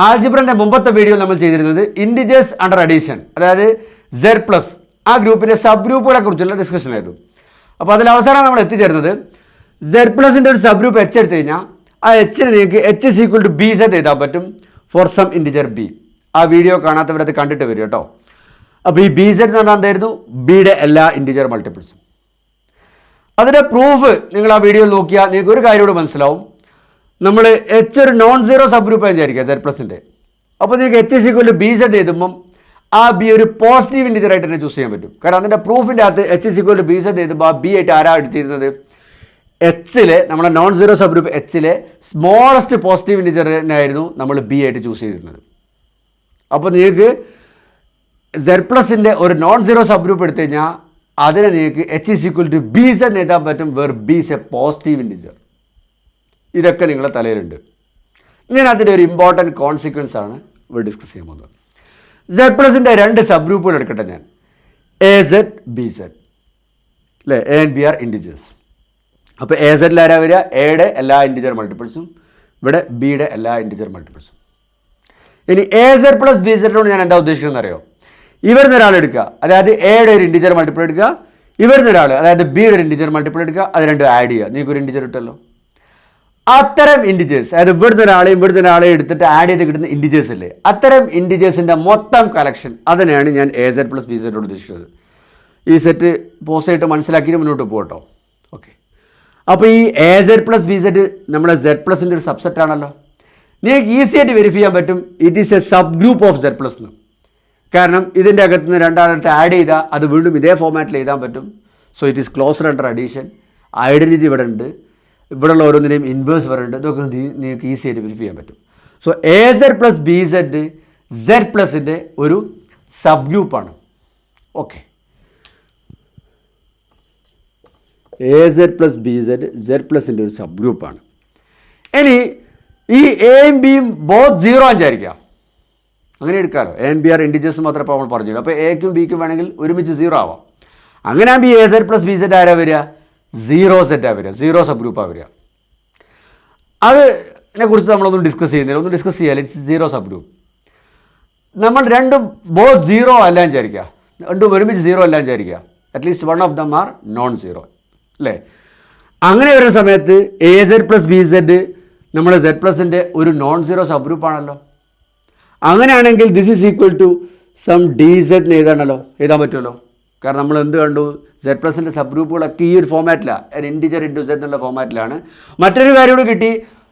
ആൾജിബ്രന്റെ മുമ്പത്തെ വീഡിയോയിൽ നമ്മൾ ചെയ്തിരുന്നത് ഇൻഡിജേഴ്സ് അണ്ടർ അഡീഷൻ, അതായത് സെഡ് പ്ലസ് ആ ഗ്രൂപ്പിന്റെ സബ് ഗ്രൂപ്പുകളെ കുറിച്ചുള്ള ഡിസ്കഷൻ ആയിരുന്നു. അപ്പോൾ അതിൽ അവസാനം നമ്മൾ എത്തിച്ചേർന്നത് സെഡ് പ്ലസിന്റെ ഒരു സബ് ഗ്രൂപ്പ് എച്ച് എടുത്തു കഴിഞ്ഞാൽ ആ എച്ചിന് നിങ്ങൾക്ക് H is equal to B Z എഴുതാൻ പറ്റും ഫോർ സം ഇൻഡിജർ ബി. ആ വീഡിയോ കാണാത്തവരത് കണ്ടിട്ട് വരും കേട്ടോ. അപ്പോൾ ഈ ബി സെഡ് എന്ന് പറഞ്ഞാൽ എന്തായിരുന്നു? ബിയുടെ എല്ലാ ഇൻഡിജർ മൾട്ടിപ്പിൾസും. അതിൻ്റെ പ്രൂഫ് നിങ്ങൾ ആ വീഡിയോ നോക്കിയാൽ നിങ്ങൾക്ക് ഒരു കാര്യം കൂടെ മനസ്സിലാവും. നമ്മൾ എച്ച് ഒരു നോൺ സീറോ സബ് ഗ്രൂപ്പ് വിചാരിക്കുക സെഡ് പ്ലസിൻ്റെ. അപ്പോൾ നിങ്ങൾക്ക് H is equal to B Z എഴുതുമ്പം ആ ബി ഒരു പോസിറ്റീവ് ഇൻഡിജർ ആയിട്ട് തന്നെ ചൂസ് ചെയ്യാൻ പറ്റും. കാരണം അതിൻ്റെ പ്രൂഫിൻ്റെ അകത്ത് H is equal to B Z എഴുതുമ്പോൾ ആ ബി ആയിട്ട് ആരാ എടുത്തിരുന്നത്? എച്ചിലെ നമ്മുടെ നോൺ സീറോ സബ് ഗ്രൂപ്പ് എച്ചിലെ സ്മോളസ്റ്റ് പോസിറ്റീവ് ഇൻഡിജറിനായിരുന്നു നമ്മൾ ബി ആയിട്ട് ചൂസ് ചെയ്തിരുന്നത്. അപ്പോൾ നിങ്ങൾക്ക് സെഡ് പ്ലസിൻ്റെ ഒരു നോൺ സീറോ സബ് ഗ്രൂപ്പ് എടുത്തു കഴിഞ്ഞാൽ അതിനെ നിങ്ങൾക്ക് H is equal to B Z എഴുതാൻ പറ്റും, where B is a positive integer. ഇതൊക്കെ നിങ്ങളുടെ തലയിലുണ്ട്. ഞാൻ അതിൻ്റെ ഒരു ഇമ്പോർട്ടൻറ്റ് കോൺസിക്വൻസ് ആണ് ഇവിടെ ഡിസ്കസ് ചെയ്യാൻ പോകുന്നത്. സെഡ് പ്ലസിൻ്റെ രണ്ട് സബ് ഗ്രൂപ്പുകൾ എടുക്കട്ടെ ഞാൻ, എ സെഡ് ബി സെഡ് അല്ലേ, A and B are integers. അപ്പോൾ എ സെഡിൽ ആരാ വരിക? എയുടെ എല്ലാ ഇൻഡിജർ മൾട്ടിപ്പിൾസും, ഇവിടെ ബിയുടെ എല്ലാ ഇൻഡിജർ മൾട്ടിപ്പിൾസും. ഇനി എ സെഡ് പ്ലസ് ബി സെഡിനോട് ഞാൻ എന്താ ഉദ്ദേശിക്കുന്നത് അറിയോ? ഇവരുന്ന് ഒരാൾ എടുക്കുക, അതായത് എയുടെ ഒരു ഇൻഡിജർ മൾട്ടിപ്പിൾ എടുക്കുക, ഇവരുന്ന് ഒരാൾ അതായത് ബിയുടെ ഒരു ഇൻഡിജർ മൾട്ടിപ്പിൾ എടുക്കുക, അത് രണ്ടും ആഡ് ചെയ്യുക, നിങ്ങൾക്ക് ഒരു ഇൻഡിജർ കിട്ടുമല്ലോ. അത്തരം ഇൻഡിജേഴ്സ്, അതായത് ഇവിടുന്ന് ഒരാളെയും എടുത്തിട്ട് ആഡ് ചെയ്ത് കിട്ടുന്ന ഇൻഡിജേഴ്സ് അല്ലേ, അത്തരം ഇൻഡിജേഴ്സിൻ്റെ മൊത്തം കളക്ഷൻ അതിനെയാണ് ഞാൻ എ സെഡ് പ്ലസ് ബി സെഡോട് ഉദ്ദേശിക്കുന്നത്. ഈ സെറ്റ് പോസ്റ്റായിട്ട് മനസ്സിലാക്കിയിട്ട് മുന്നോട്ട് പോകട്ടോ. ഓക്കെ, അപ്പോൾ ഈ A Z plus B Z നമ്മുടെ സെഡ് പ്ലസിൻ്റെ ഒരു സബ്സെറ്റ് ആണല്ലോ. നിങ്ങൾക്ക് ഈസി ആയിട്ട് വെരിഫൈ ചെയ്യാൻ പറ്റും it is a sub group of Z plus എന്ന്. കാരണം ഇതിൻ്റെ അകത്ത് നിന്ന് രണ്ടാളത്തെ ആഡ് ചെയ്താൽ അത് വീണ്ടും ഇതേ ഫോമാറ്റിൽ എഴുതാൻ പറ്റും. So it is closed under addition. Identity ഇവിടെ ഉണ്ട്, ഇവിടെയുള്ള ഓരോന്നിനെയും ഇൻവേഴ്സ് വരുന്നുണ്ട്. ഇതൊക്കെ നിങ്ങൾക്ക് ഈസി ആയിട്ട് വെരിഫൈ ചെയ്യാൻ പറ്റും. So A Z plus B Z Z പ്ലസിൻ്റെ ഒരു സബ് ഗ്രൂപ്പാണ്. Okay, A Z plus B Z Z പ്ലസിൻ്റെ ഒരു സബ് ഗ്രൂപ്പാണ്. ഇനി ഈ എയും ബിയും ബോത്ത് സീറോ വിചാരിക്കാം, അങ്ങനെ എടുക്കാമല്ലോ. A and B are integers മാത്രമേ ഇപ്പോൾ നമ്മൾ പറഞ്ഞില്ല. അപ്പോൾ എക്കും ബിക്കും വേണമെങ്കിൽ ഒരുമിച്ച് സീറോ ആവാം. അങ്ങനെ ആകുമ്പോൾ A Z plus B Z ആരാ വരിക? സീറോ സെറ്റാണ് വരിക, സീറോ സബ് ഗ്രൂപ്പാണ് വരിക. അതിനെക്കുറിച്ച് നമ്മളൊന്നും ഡിസ്കസ് ചെയ്യുന്നില്ല, ഒന്നും ഡിസ്കസ് ചെയ്യാല്ല. It's zero subgroup. നമ്മൾ രണ്ടും ബോത്ത് സീറോ അല്ല വിചാരിക്കുക, രണ്ടും ഒരുമിച്ച് സീറോ അല്ല വിചാരിക്കുക. At least one of them are non zero അല്ലേ. അങ്ങനെ വരുന്ന സമയത്ത് A Z plus B Z നമ്മുടെ സെഡ് പ്ലസിൻ്റെ ഒരു നോൺ സീറോ സബ് ഗ്രൂപ്പാണല്ലോ. അങ്ങനെയാണെങ്കിൽ this is equal to some D Z എഴുതാണല്ലോ, എഴുതാൻ പറ്റുമല്ലോ. കാരണം നമ്മൾ എന്ത് കണ്ടു? സെഡ് പ്ലസിൻ്റെ സബ് ഗ്രൂപ്പുകളൊക്കെ ഈ ഒരു ഫോമാറ്റിലാണ്, ഇൻഡിജർ ഇൻറ്റു സെഡ് എന്നുള്ള ഫോമാറ്റിലാണ്. മറ്റൊരു കാര്യം കൂടി കിട്ടി,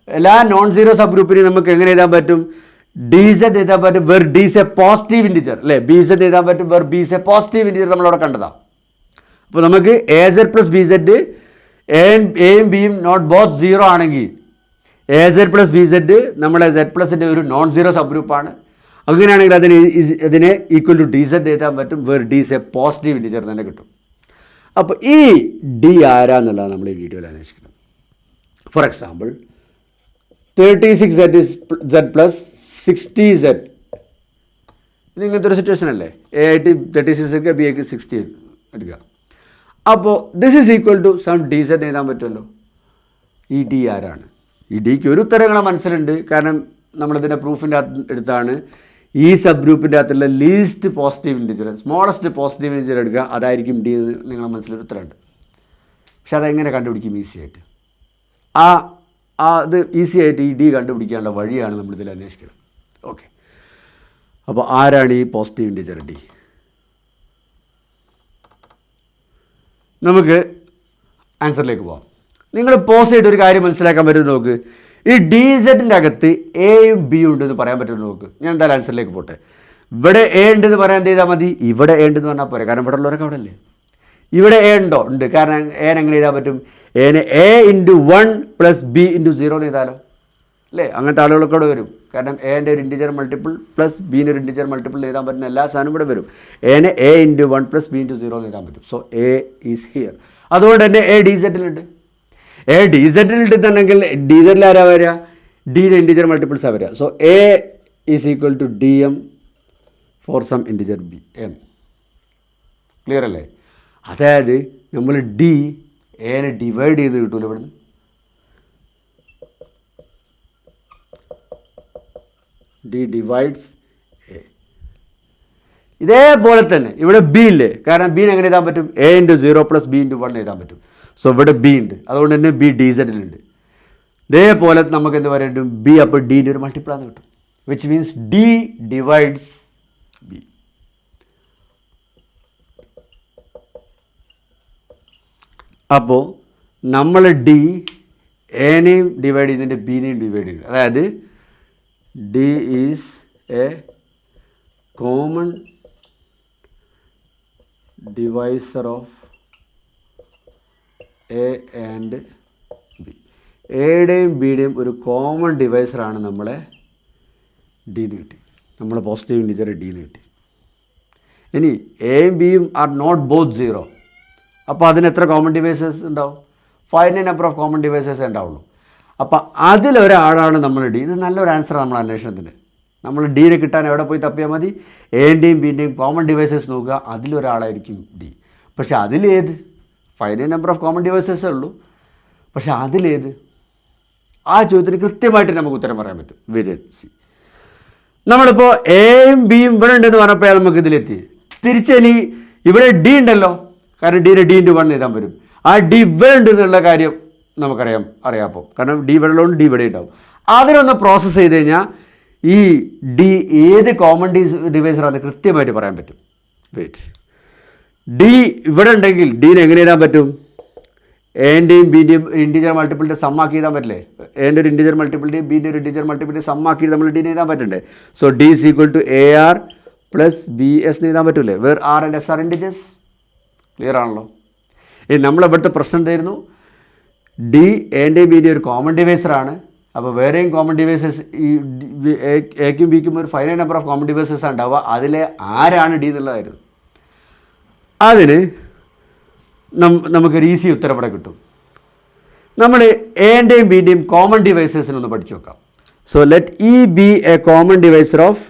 എല്ലാ നോൺ സീറോ സബ് ഗ്രൂപ്പിനെയും നമുക്ക് എങ്ങനെ എഴുതാൻ പറ്റും? ഡി സെഡ് എഴുതാൻ പറ്റും, where D is a positive integer അല്ലേ. ബി സെഡ് എഴുതാൻ പറ്റും, where B is a positive integer നമ്മളവിടെ കണ്ടതാണ്. അപ്പോൾ നമുക്ക് A Z plus B Z എയും ബിയും നോട്ട് ബോത്ത് സീറോ ആണെങ്കിൽ A Z plus B Z നമ്മളെ സെഡ് പ്ലസിൻ്റെ ഒരു നോൺ സീറോ സബ് ഗ്രൂപ്പാണ്. അങ്ങനെയാണെങ്കിൽ അതിനെ ഈക്വൽ ടു ഡി സെഡ് എഴുതാൻ പറ്റും, where D is a positive integer തന്നെ കിട്ടും. അപ്പോൾ ഈ ഡി ആരാന്നുള്ളതാണ് നമ്മൾ ഈ വീഡിയോയിൽ അന്വേഷിക്കുന്നത്. For example 36z z plus 60z, ഇത് ഇങ്ങനത്തെ ഒരു സിറ്റുവേഷൻ അല്ലേ. എ ആയിട്ട് 36 എടുക്കുക, ബി ആയിട്ട് 60 എടുക്കുക. അപ്പോൾ this is equal to some D Z എഴുതാൻ പറ്റുമല്ലോ. ഈ ഡി ആരാണ്? ഈ ഡിക്ക് ഒരു ഉത്തരങ്ങളെ മനസ്സിലുണ്ട്, കാരണം നമ്മളിതിൻ്റെ പ്രൂഫിൻ്റെ അടുത്താണ് ഈ സബ് ഗ്രൂപ്പിൻ്റെ അകത്തുള്ള least positive integer, smallest positive integer എടുക്കുക, അതായിരിക്കും ഡി എന്ന് നിങ്ങളുടെ മനസ്സിലൊരു ഉത്തരമുണ്ട്. പക്ഷെ അതെങ്ങനെ കണ്ടുപിടിക്കും? ഈസി ആയിട്ട് അത് ഈസി ആയിട്ട് ഈ ഡി കണ്ടുപിടിക്കാനുള്ള വഴിയാണ് നമ്മളിതിൽ അന്വേഷിക്കുന്നത്. ഓക്കെ, അപ്പോൾ ആരാണ് ഈ പോസിറ്റീവ് ഇൻഡിജർ ഡി? നമുക്ക് ആൻസറിലേക്ക് പോകാം. നിങ്ങൾ പോസ് ചെയ്തിട്ട് ഒരു കാര്യം മനസ്സിലാക്കാൻ പറ്റും നോക്ക്. ഈ ഡി സെറ്റിൻ്റെ അകത്ത് എയും ബിയും ഉണ്ടെന്ന് പറയാൻ പറ്റുമെന്ന് നോക്ക്. ഞാൻ എന്തായാലും ആൻസറിലേക്ക് പോട്ടെ. ഇവിടെ എ ഉണ്ടെന്ന് പറയാൻ എന്ത് ചെയ്താൽ മതി? ഇവിടെ എ ഉണ്ടെന്ന് പറഞ്ഞാൽ പോരെ, കാരണം ഇവിടെ ഉള്ളവരൊക്കെ അവിടെ അല്ലേ. ഇവിടെ എ ഉണ്ടോ? ഉണ്ട്. കാരണം എനെ എങ്ങനെ എഴുതാൻ പറ്റും? എനെ A into 1 plus B into 0 എന്ന് എഴുതാലോ അല്ലേ. അങ്ങനത്തെ ആളുകളൊക്കെ ഇവിടെ വരും. കാരണം എൻ്റെ ഒരു ഇൻഡിജർ മൾട്ടിപ്പിൾ പ്ലസ് ബീൻ്റെ ഒരു ഇൻഡിജർ മൾട്ടിപ്പിൾ എഴുതാൻ പറ്റുന്ന എല്ലാ സാധനവും ഇവിടെ വരും. എനെ A into 1 plus B into 0 എന്ന് എഴുതാൻ പറ്റും. So A is here. അതുകൊണ്ട് തന്നെ എ ഡി സെറ്റിലുണ്ട്. എ ഡി സെറ്റിലുണ്ടെന്നുണ്ടെങ്കിൽ ഡി സെറ്റിൽ ആരാ വരിക? ഡിയുടെ ഇൻഡിജർ മൾട്ടിപ്പിൾസാണ് വരിക. So A is equal to D M for some integer B M. Clear അല്ലേ? അതായത് നമ്മൾ ഡി എനെ ഡിവൈഡ് ചെയ്ത് കിട്ടൂല ഇവിടുന്ന്. D divides A. ഇതേപോലെ തന്നെ ഇവിടെ ബി ഇല്ലേ, കാരണം ബീനെ എങ്ങനെ എഴുതാൻ പറ്റും? A into 0 plus B into 1 എഴുതാൻ പറ്റും. സോ ഇവിടെ ബി ഉണ്ട്, അതുകൊണ്ട് തന്നെ ബി ഡി സെഡിലുണ്ട്. ഇതേപോലെ നമുക്ക് എന്ത് പറയാൻ പറ്റും? ബി അപ്പോൾ ഡിൻ്റെ ഒരു മൾട്ടിപ്പിളാന്ന് കിട്ടും, which means D divides B. അപ്പോൾ നമ്മൾ ഡി എനെയും ഡിവൈഡ് ചെയ്തിട്ട് ബിനെയും ഡിവൈഡ് ചെയ്യും. അതായത് D is a common divisor of A and B. എയുടെയും ബിയുടെയും ഒരു കോമൺ ഡിവൈസറാണ് നമ്മളെ ഡിന്ന് കിട്ടി, നമ്മളെ പോസിറ്റീവ് ഇൻറ്റിജർ ഡിന്ന് കിട്ടി. ഇനി എയും ബിയും ആർ നോട്ട് ബോത്ത് 0. അപ്പോൾ അതിന് എത്ര കോമൺ ഡിവൈസേഴ്സ് ഉണ്ടാവും? ഫൈനൈറ്റ് നമ്പർ ഓഫ് കോമൺ ഡിവൈസേഴ്സേ ഉണ്ടാവുള്ളൂ. അപ്പോൾ അതിലൊരാളാണ് നമ്മൾ ഡി. ഇത് നല്ലൊരു ആൻസറാണ് നമ്മൾ അന്വേഷണത്തിന്. നമ്മൾ ഡീനെ കിട്ടാൻ എവിടെ പോയി തപ്പിയാൽ മതി? എൻ്റെയും ബിൻ്റെയും കോമൺ ഡിവൈസേഴ്സ് നോക്കുക, അതിലൊരാളായിരിക്കും ഡി. പക്ഷേ അതിലേത്? ഫൈനൈറ്റ് നമ്പർ ഓഫ് കോമൺ ഡിവൈസേഴ്സേ ഉള്ളൂ, പക്ഷേ അതിലേത്? ആ ചോദ്യത്തിന് കൃത്യമായിട്ട് നമുക്ക് ഉത്തരം പറയാൻ പറ്റും. Very C. നമ്മളിപ്പോൾ എയും ബിയും ഇവിടെ ഉണ്ടെന്ന് പറഞ്ഞപ്പോൾ നമുക്ക് ഇതിലെത്തി. തിരിച്ചെനി ഇവിടെ ഡി ഉണ്ടല്ലോ, കാരണം ഡീനെ ഡി ഇൻറ്റു 1 എഴുതാൻ വരും. ആ ഡി ഇവിടെ ഉണ്ട് എന്നുള്ള കാര്യം അറിയാം അപ്പോൾ, കാരണം ഡി ഇവിടെ ഉള്ളതുകൊണ്ട് ഡി ഇവിടെ ഉണ്ടാവും. അതിനൊന്ന് പ്രോസസ്സ് ചെയ്ത് കഴിഞ്ഞാൽ ഈ ഡി ഏത് കോമൺ ഡിവൈസറാണെന്ന് കൃത്യമായിട്ട് പറയാൻ പറ്റും. വെയിറ്റ്, ഡി ഇവിടെ ഉണ്ടെങ്കിൽ ഡീനെ എങ്ങനെ എഴുതാൻ പറ്റും? എൻ്റെയും ബിൻ്റെയും ഇൻറ്റിജർ മൾട്ടിപ്പിളിൻ്റെ സമ്മാക്കി എഴുതാൻ പറ്റില്ലേ? എൻ്റെ ഒരു ഇൻറ്റിജർ മൾട്ടിപ്പിളിൻ്റെയും ബിൻ്റെ ഒരു ഇൻറ്റിജർ മൾട്ടിപ്പിളിൻ്റെയും സമ്മാക്കി നമ്മൾ ഡീനെ എഴുതാൻ പറ്റണ്ടേ? So D is equal to A R plus B S എഴുതാൻ പറ്റൂലേ? Where R and S are integers. Clear ആണല്ലോ? ഇനി നമ്മളിവിടുത്തെ പ്രശ്നം എന്തായിരുന്നു? ഡി എൻ്റെയും ബിൻ്റെയും ഒരു കോമൺ ഡിവൈസറാണ്. അപ്പോൾ വേറെയും കോമൺ ഡിവൈസേഴ്സ് ഈ എക്കും ബിക്കും ഒരു finite number of common divisors ഉണ്ടാവുക, അതിലെ ആരാണ് ഡി എന്നുള്ളതായിരുന്നു. അതിന് നമുക്കൊരു ഈസി ഉത്തരം ഇവിടെ കിട്ടും. നമ്മൾ എൻ്റെയും ബിൻ്റെയും കോമൺ ഡിവൈസേഴ്സിനൊന്ന് പഠിച്ചു നോക്കാം. So let E B A common divisor of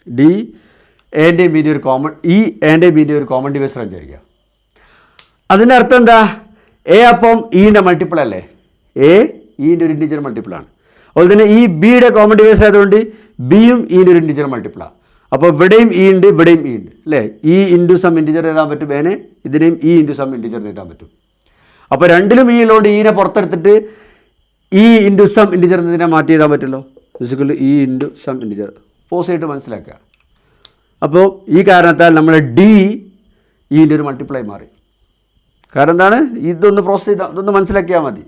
D എൻ്റെയും ബിൻ്റെയും ഒരു കോമൺ എൻ്റെയും ബിൻ്റെയും ഒരു കോമൺ ഡിവൈസർ വിചാരിക്കുക. അതിൻ്റെ അർത്ഥം എന്താ? എ അപ്പം ഇൻ്റെ മൾട്ടിപ്പിൾ അല്ലേ? എ ഇൻ്റെ ഒരു ഇൻറ്റിജർ മൾട്ടിപ്പിളാണ്. അതുപോലെ തന്നെ ഈ ബിയുടെ കോമൺ ഡിവൈസർ ആയതുകൊണ്ട് ബിയും ഇൻ്റെ ഒരു ഇൻറ്റിജർ മൾട്ടിപ്പിളാണ്. അപ്പോൾ ഇവിടെയും ഇ ഉണ്ട്, ഇവിടെയും ഇ ഉണ്ട് അല്ലേ? ഇ ഇൻറ്റു സം ഇൻറ്റിജർ എഴുതാൻ പറ്റും, ഏനെ ഇതിനെയും ഇ ഇൻറ്റു സം ഇൻറ്റിജർ എഴുതാൻ പറ്റും. അപ്പോൾ രണ്ടിലും ഇ ഉള്ളതുകൊണ്ട് ഇനെ പുറത്തെടുത്തിട്ട് ഇ ഇൻറ്റു സം ഇൻറ്റിജർ എന്നതിനെ മാറ്റി എഴുതാൻ പറ്റുമല്ലോ. Physical E into some integer pause ചെയ്തിട്ട് മനസ്സിലാക്കുക. അപ്പോൾ ഈ കാരണത്താൽ നമ്മൾ ഡി ഇൻ്റെ ഒരു മൾട്ടിപ്ലൈ മാറി. കാരണം എന്താണ്? ഇതൊന്ന് പ്രോസസ് ചെയ്താൽ ഇതൊന്ന് മനസ്സിലാക്കിയാൽ മതി.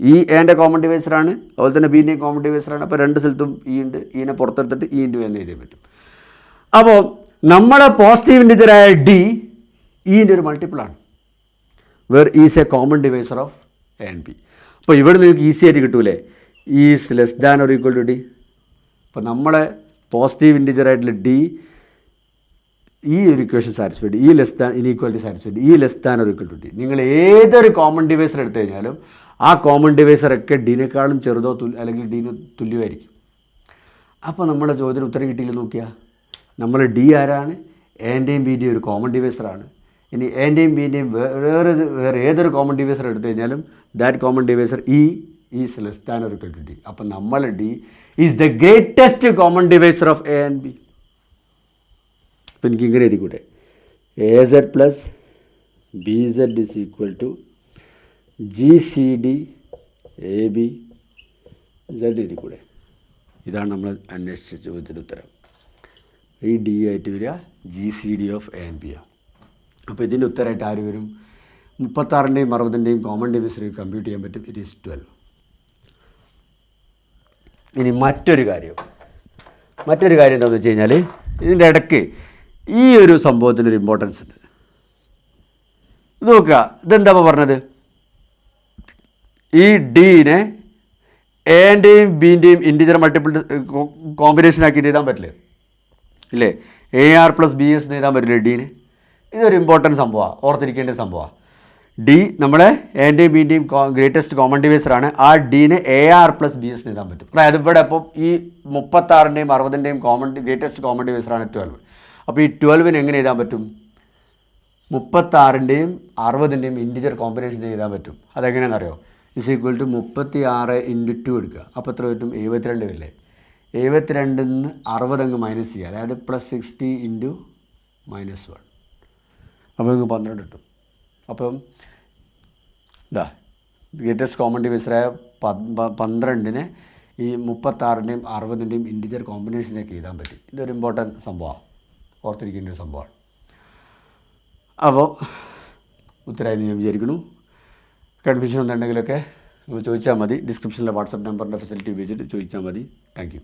ഈ എൻ്റെ കോമൺ ഡിവൈസറാണ്, അതുപോലെ തന്നെ ബിൻ്റെയും കോമൺ ഡിവൈസറാണ്. അപ്പോൾ രണ്ട് സ്ഥലത്തും ഇ ഉണ്ട്, ഇനെ പുറത്തെടുത്തിട്ട് ഇ ഇൻറ്റു എന്ന് എഴുതാൻ പറ്റും. അപ്പോൾ നമ്മളെ പോസിറ്റീവ് ഇൻറ്റിജറായ ഡി ഇൻ്റെ ഒരു മൾട്ടിപ്പിളാണ്, where is a common divisor of A and B. അപ്പോൾ ഇവിടെ നിങ്ങൾക്ക് ഈസി ആയിട്ട് കിട്ടൂലേ? Is less than or equal to D. അപ്പോൾ നമ്മളെ പോസിറ്റീവ് ഇൻറ്റിജറായിട്ടുള്ള ഡി ഈ ഒരു ഇക്വേഷൻ സാറ്റിസ്ഫൈഡ്, ഈ ലെസ് ദാൻ ഇനീക്വാലിറ്റി സാറ്റിസ്ഫൈഡ്, ഈ less than or equal to D. നിങ്ങൾ ഏതൊരു കോമൺ ഡിവൈസർ എടുത്തു കഴിഞ്ഞാലും ആ കോമൺ ഡിവൈസറൊക്കെ ഡിനേക്കാളും ചെറുതോ അല്ലെങ്കിൽ ഡിന് തുല്യമായിരിക്കും. അപ്പോൾ നമ്മുടെ ചോദ്യത്തിന് ഉത്തരം കിട്ടിയില്ല. നോക്കിയാൽ നമ്മൾ ഡി ആരാണ്? എൻ്റെയും ബിൻ്റെയും ഒരു കോമൺ ഡിവൈസറാണ്. ഇനി എൻ്റെയും ബിൻ്റെയും വേറെ ഏതൊരു കോമൺ ഡിവൈസർ എടുത്തു കഴിഞ്ഞാലും that common divisor is less than or equal to D. അപ്പോൾ നമ്മൾ D is the greatest common divisor of A and B. അപ്പോൾ എനിക്കിങ്ങനെ എഴുതിക്കൂടെ? A Z plus B Z is equal to G C D A B Z എഴുതിക്കൂടെ? ഇതാണ് നമ്മൾ അന്വേഷിച്ച ചോദ്യത്തിൻ്റെ ഉത്തരം. ഈ ഡി ആയിട്ട് വരിക G C D of A and B ആണ്. അപ്പോൾ ഇതിൻ്റെ ഉത്തരമായിട്ട് ആര് വരും? 36ൻ്റെയും 60ൻ്റെയും കോമൺ ഡിവൈസർ കമ്പ്യൂട്ട് ചെയ്യാൻ പറ്റും. It is 12. ഇനി മറ്റൊരു കാര്യം എന്താണെന്ന് വെച്ച് കഴിഞ്ഞാൽ ഇതിൻ്റെ ഇടയ്ക്ക് ഈ ഒരു സംഭവത്തിനൊരു ഇമ്പോർട്ടൻസ് ഉണ്ട്. ഇത് നോക്കുക, ഇതെന്താ പറഞ്ഞത്? ഈ ഡീനെ എൻ്റെയും ബിൻ്റെയും ഇൻറ്റിജർ മൾട്ടിപ്പിൾ കോമ്പിനേഷൻ ആക്കിയിട്ട് എഴുതാൻ പറ്റില്ലേ? ഇല്ലേ? A R plus B S എഴുതാൻ പറ്റില്ലേ ഡീനെ? ഇതൊരു ഇമ്പോർട്ടൻറ്റ് സംഭവമാണ്, ഓർത്തിരിക്കേണ്ട സംഭവമാണ്. ഡി നമ്മളെ എൻ്റെയും ബിൻ്റെയും ഗ്രേറ്റസ്റ്റ് കോമൺ ഡിവൈസറാണ്. ആ ഡീനെ A R plus B S എഴുതാൻ പറ്റും. അതായത് ഇവിടെ അപ്പം ഈ 36ൻ്റെയും 60ൻ്റെയും ഗ്രേറ്റസ്റ്റ് കോമൺ ഡിവൈസറാണ് 12. അപ്പോൾ ഈ 12 എങ്ങനെ എഴുതാൻ പറ്റും? 36ൻ്റെയും 60ൻ്റെയും ഇൻറ്റിജർ കോമ്പിനേഷൻ എഴുതാൻ പറ്റും. അതെങ്ങനെയാണെന്നറിയോ? ഇസ് ഈക്വൽ ടു 36 × 2 എടുക്കുക. അപ്പോൾ എത്ര പറ്റും? 72 വരില്ലേ? 72 നിന്ന് 60 അങ്ങ് മൈനസ് ചെയ്യുക, അതായത് +60 × -1. അപ്പോൾ നിങ്ങൾക്ക് 12 കിട്ടും. അപ്പം ഇതാ ഗ്രേറ്റസ്റ്റ് കോമൺ ഡിവൈസറായ 12നെ ഈ 36ൻ്റെയും 60ൻ്റെയും ഇൻറ്റിജർ കോമ്പിനേഷനൊക്കെ എഴുതാൻ പറ്റും. ഇതൊരു ഇമ്പോർട്ടൻറ്റ് സംഭവമാണ്, ഓർത്തിരിക്കേണ്ട ഒരു സംഭവമാണ്. അപ്പോൾ ഉത്തരമായി ഞാൻ വിചാരിക്കുന്നു. കൺഫ്യൂഷൻ ഒന്നുണ്ടെങ്കിലൊക്കെ നിങ്ങൾ ചോദിച്ചാൽ മതി. ഡിസ്ക്രിപ്ഷനിലെ വാട്സപ്പ് നമ്പറിൻ്റെ ഫെസിലിറ്റി ഉപയോഗിച്ചിട്ട് ചോദിച്ചാൽ മതി. Thank you.